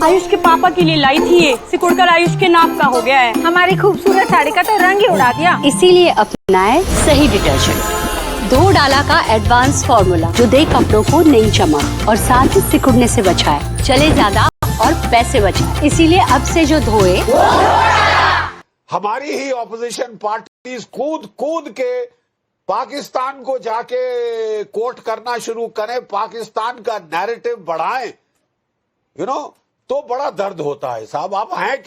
आयुष के पापा के लिए लाई थी ये, सिकुड़कर आयुष के नाक का हो गया है। हमारी खूबसूरत साड़ी का तो रंग ही उड़ा दिया। इसीलिए अपनाए सही डिटर्जेंट। 2 डाला का एडवांस फॉर्मूला जो दे कपड़ों को नई चमक और साथ ही सिकुड़ने से बचाए, चले ज्यादा और पैसे बचाए। इसीलिए अब से जो धोए। हमारी ही ऑपोजिशन पार्टीज कूद कूद के पाकिस्तान को जाके कोट करना शुरू करें, पाकिस्तान का नैरेटिव बढ़ाएं, तो बड़ा दर्द होता है साहब। आप हैं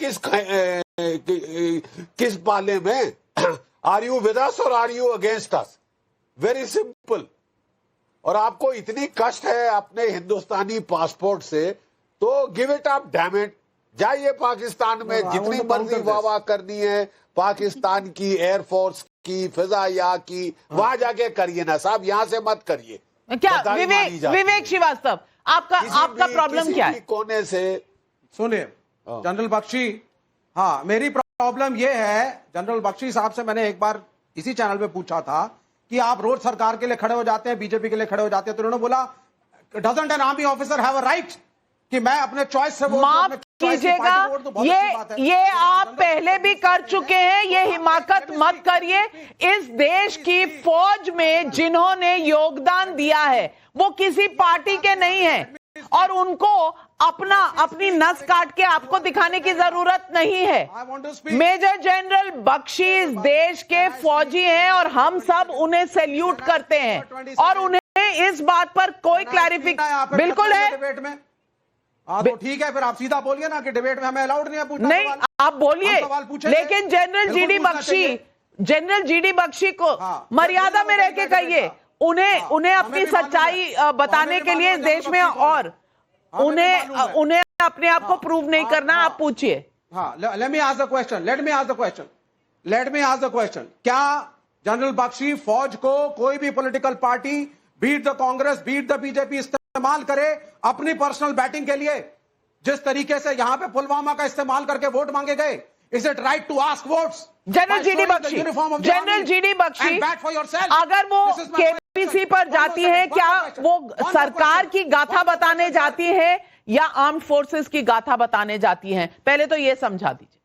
किस पाले में? Are you with us or are you against us? Very simple. और आपको इतनी कष्ट है अपने हिंदुस्तानी पासपोर्ट से, तो give it up damn it. जाइए पाकिस्तान में जितनी मर्जी वाह करनी है, पाकिस्तान की एयरफोर्स की, फिजाया की, वहां जाके करिए ना साहब, यहां से मत करिए। क्या विवेक श्रीवास्तव, आपका प्रॉब्लम क्या है? कोने से सुनिए जनरल बख्शी, हाँ मेरी प्रॉब्लम ये है, जनरल बख्शी साहब से मैंने एक बार इसी चैनल पे पूछा था कि आप रोज सरकार के लिए खड़े हो जाते हैं, बीजेपी के लिए खड़े हो जाते हैं, तो उन्होंने बोला doesn't an army officer have a right कि मैं अपने चॉइस से माफ कीजिएगा, ये आप पहले भी कर चुके हैं, ये हिमाकत मत करिए। इस देश की फौज में जिन्होंने योगदान दिया है वो किसी पार्टी के नहीं है, और उनको अपनी नस काट के आपको दिखाने की जरूरत नहीं है। मेजर जनरल बख्शी इस देश के फौजी हैं और हम सब उन्हें सैल्यूट करते हैं, और उन्हें इस बात पर कोई क्लैरिफिकेशन बिल्कुल है। हाँ तो ठीक है, फिर आप सीधा बोलिए ना कि डिबेट में हमें अलाउड नहीं है पूछना। नहीं आप बोलिए, लेकिन जनरल जीडी बख्शी को मर्यादा में रह के कहिए, उन्हें अपनी सच्चाई बताने के लिए देश में, और उन्हें अपने आप को प्रूव नहीं करना। आप पूछिए। Let me ask the question, क्या जनरल बख्शी फौज को कोई भी political party, beat the Congress, beat the BJP, इस्तेमाल करे अपनी पर्सनल बैटिंग के लिए, जिस तरीके से यहां पे पुलवामा का इस्तेमाल करके वोट मांगे गए? Is it right to ask votes? General GD Bakshi अगर वो केपीसी पर जाती है, क्या वो सरकार की गाथा बताने जाती है या आर्म्ड फोर्सेस की गाथा बताने जाती हैं? पहले तो ये समझा दीजिए।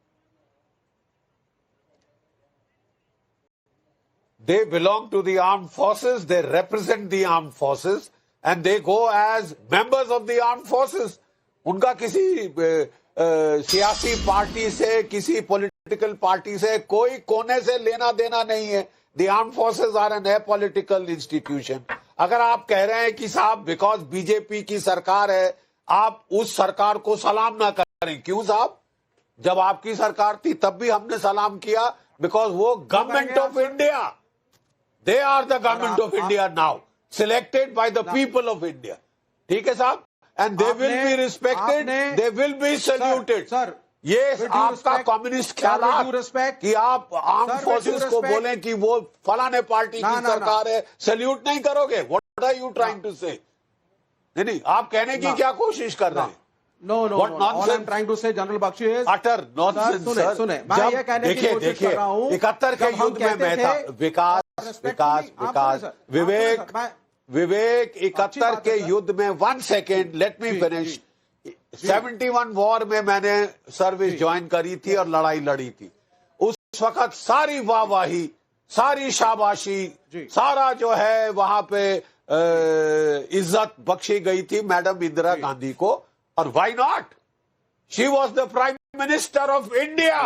They belong to the armed forces, they represent the armed forces, and they go as members of the armed forces. उनका किसी सियासी पार्टी से, किसी पॉलिटिकल पार्टी से कोई कोने से लेना देना नहीं है। The armed forces are an apolitical institution. अगर आप कह रहे हैं कि साहब बिकॉज बीजेपी की सरकार है आप उस सरकार को सलाम ना करें, क्यों साहब? जब आपकी सरकार थी तब भी हमने सलाम किया, बिकॉज वो government of India, they are the government of India now, selected by the people of India. ठीक है साहब? And they will be respected, they will be saluted. Sir, ये आपका कम्युनिस्ट ख्याल कि आप आर्म फोर्सेस को बोलें कि वो फलाने पार्टी की सरकार है, सैल्यूट नहीं करोगे? What are you trying to say? नहीं, आप कहने की क्या कोशिश कर रहे हैं? No. All I'm trying to say, General Bakshi is utter nonsense. सुने, मैं ये कहने की कोशिश कर रहा हूँ। 71 के युद्ध में मैं था। विकास, विवेक 71 के युद्ध में, 1 second, let me finish. 71 war में मैंने सर्विस ज्वाइन करी थी और लड़ाई लड़ी थी। उस वक्त सारी वाहवाही, सारी शाबाशी, सारा जो है वहां पे इज्जत बख्शी गई थी मैडम इंदिरा गांधी को। और why not? She was the prime minister of India,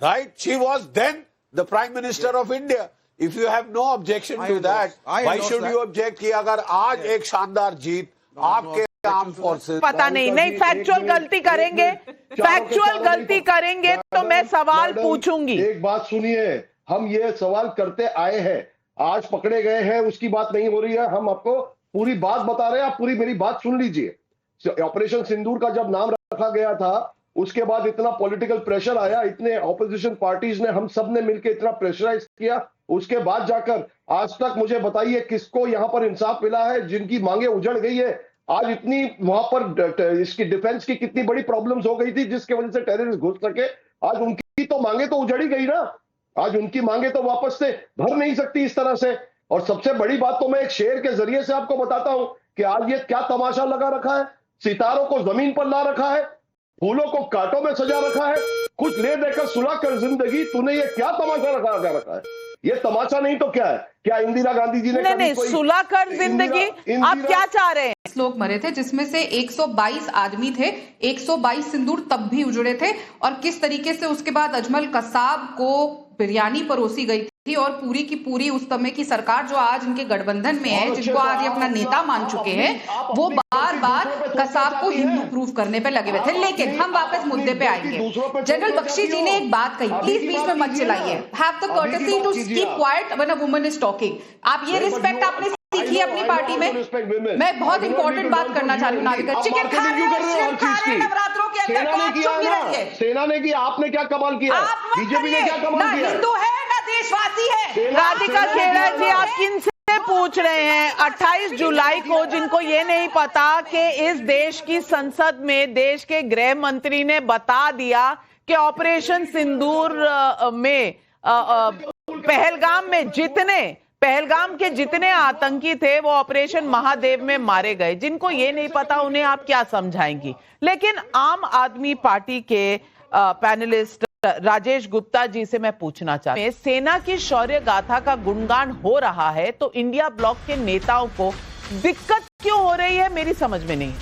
right? She was then the Prime Minister of India. If you have no objection to that, why should you object कि अगर आज एक शानदार जीत आपके आर्म फोर्सेस, पता नहीं factual गलती करेंगे तो मैं सवाल पूछूंगी। एक बात सुनिए, हम ये सवाल करते आए हैं, आज पकड़े गए हैं उसकी बात नहीं हो रही है, हम आपको पूरी बात बता रहे हैं, आप पूरी मेरी बात सुन लीजिए। ऑपरेशन सिंदूर का जब नाम रखा गया था, उसके बाद इतना पॉलिटिकल प्रेशर आया, इतने ऑपोजिशन पार्टीज ने, हम सब ने मिलकर इतना प्रेशराइज किया, उसके बाद जाकर आज तक मुझे बताइए किसको यहाँ पर इंसाफ मिला है? जिनकी मांगे उजड़ गई है, आज इतनी वहां पर इसकी डिफेंस की कितनी बड़ी प्रॉब्लम्स हो गई थी जिसके वजह से टेररिस्ट घुस सके, आज उनकी तो मांगे तो उजड़ ही गई ना, आज उनकी मांगे तो वापस से भर नहीं सकती इस तरह से। और सबसे बड़ी बात तो मैं एक शेर के जरिए से आपको बताता हूं कि आज ये क्या तमाशा लगा रखा है। सितारों को जमीन पर ला रखा है, फूलों को कांटों में सजा रखा है, कुछ ले देकर सुला कर जिंदगी, तूने ये क्या तमाशा रखा है? ये तमाशा नहीं तो क्या है? क्या इंदिरा गांधी जी ने नहीं, सुला कर जिंदगी आप क्या चाह रहे हैं? लोग मरे थे जिसमें से 122 आदमी थे, 122 सिंदूर तब भी उजड़े थे, और किस तरीके से उसके बाद अजमल कसाब को बिरयानी परोसी गई थी, और पूरी की पूरी उस समय की सरकार जो आज इनके गठबंधन में है, जिनको आज ये अपना नेता मान चुके हैं, वो बार बार कसाब को हिंदू प्रूफ करने पे लगे हुए थे। लेकिन हम वापस मुद्दे पे आएंगे। जनरल बख्शी जी ने एक बात कही, प्लीज बीच में मत चिल्लाइए, have the courtesy to keep quiet when a woman is talking. आप ये रिस्पेक्ट आपने सीखी है अपनी पार्टी में। मैं बहुत इंपॉर्टेंट बात करना चाह रही हूँ, नाविका। चिकन खा रहे हैं नवरात्रों के अंदर, सेना ने किया, आपने क्या कमाल किया? बीजेपी ने क्या कमाल किया? हिंदू है ना देशवासी है? राधिका खेड़ा जी, आप किन से पूछ रहे हैं? 28 जुलाई को जिनको ये नहीं पता कि इस देश की संसद में देश के गृह मंत्री ने बता दिया कि ऑपरेशन सिंदूर में पहलगाम के जितने आतंकी थे वो ऑपरेशन महादेव में मारे गए। जिनको ये नहीं पता उन्हें आप क्या समझाएंगी? लेकिन आम आदमी पार्टी के पैनलिस्ट राजेश गुप्ता जी से मैं पूछना चाहती हूं, सेना की शौर्य गाथा का गुणगान हो रहा है तो इंडिया ब्लॉक के नेताओं को दिक्कत क्यों हो रही है, मेरी समझ में नहीं।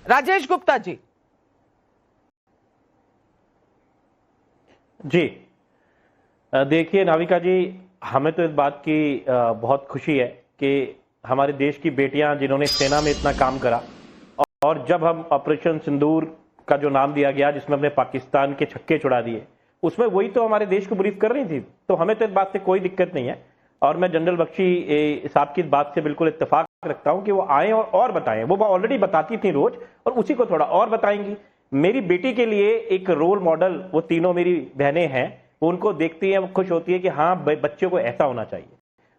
राजेश गुप्ता जी। जी देखिए नाविका जी, हमें तो इस बात की बहुत खुशी है कि हमारे देश की बेटियां जिन्होंने सेना में इतना काम करा, और जब हम ऑपरेशन सिंदूर का जो नाम दिया गया जिसमें हमने पाकिस्तान के छक्के छुड़ा दिए, उसमें वही तो हमारे देश को ब्रीफ कर रही थी, तो हमें तो इस बात से कोई दिक्कत नहीं है। और मैं जनरल बख्शी साहब की इस बात से बिल्कुल इत्तेफाक रखता हूं कि वो आए और बताएं। वो ऑलरेडी बताती थी रोज, और उसी को थोड़ा और बताएंगी। मेरी बेटी के लिए एक रोल मॉडल, वो तीनों मेरी बहनें हैं, वो उनको देखती हैं, वो खुश होती है कि हाँ बच्चों को ऐसा होना चाहिए।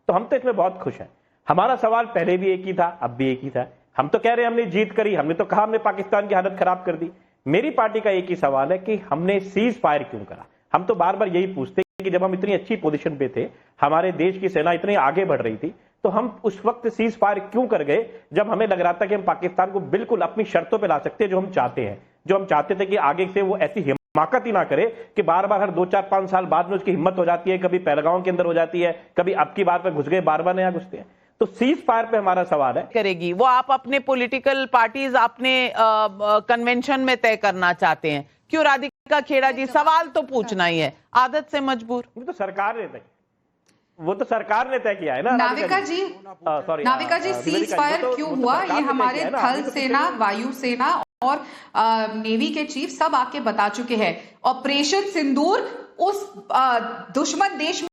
तो हम तो इसमें बहुत खुश हैं। हमारा सवाल पहले भी एक ही था, अब भी एक ही था। हम तो कह रहे हैं हमने जीत करी, हमने तो कहा हमने पाकिस्तान की हालत खराब कर दी। मेरी पार्टी का एक ही सवाल है कि हमने सीज फायर क्यों करा। हम तो बार बार यही पूछते हैं कि जब हम इतनी अच्छी पोजीशन पे थे, हमारे देश की सेना इतनी आगे बढ़ रही थी, तो हम उस वक्त सीज फायर क्यों कर गए जब हमें लग रहा था कि हम पाकिस्तान को बिल्कुल अपनी शर्तों पे ला सकते हैं, जो हम चाहते हैं। जो हम चाहते थे कि आगे से वो ऐसी हिमाकत ही ना करे कि बार बार हर 2-4-5 साल बाद में उसकी हिम्मत हो जाती है, कभी पहलगाम के अंदर हो जाती है, कभी अब की बार पे घुस गए, बार बार नया घुसते हैं। तो सीज फायर पे हमारा सवाल है करेगी वो आप अपने पॉलिटिकल पार्टीज अपने कन्वेंशन में तय करना चाहते हैं। क्यों राधिका खेड़ा जी, सवाल तो पूछना ही है, आदत से मजबूर। तो सरकार ने तय, वो तो सरकार ने तय किया है ना नाविका जी। सॉरी नाविका जी, सीज फायर क्यों हुआ, ये हमारे थल सेना, वायु सेना और नेवी के चीफ सब आके बता चुके हैं। ऑपरेशन सिंदूर उस दुश्मन देश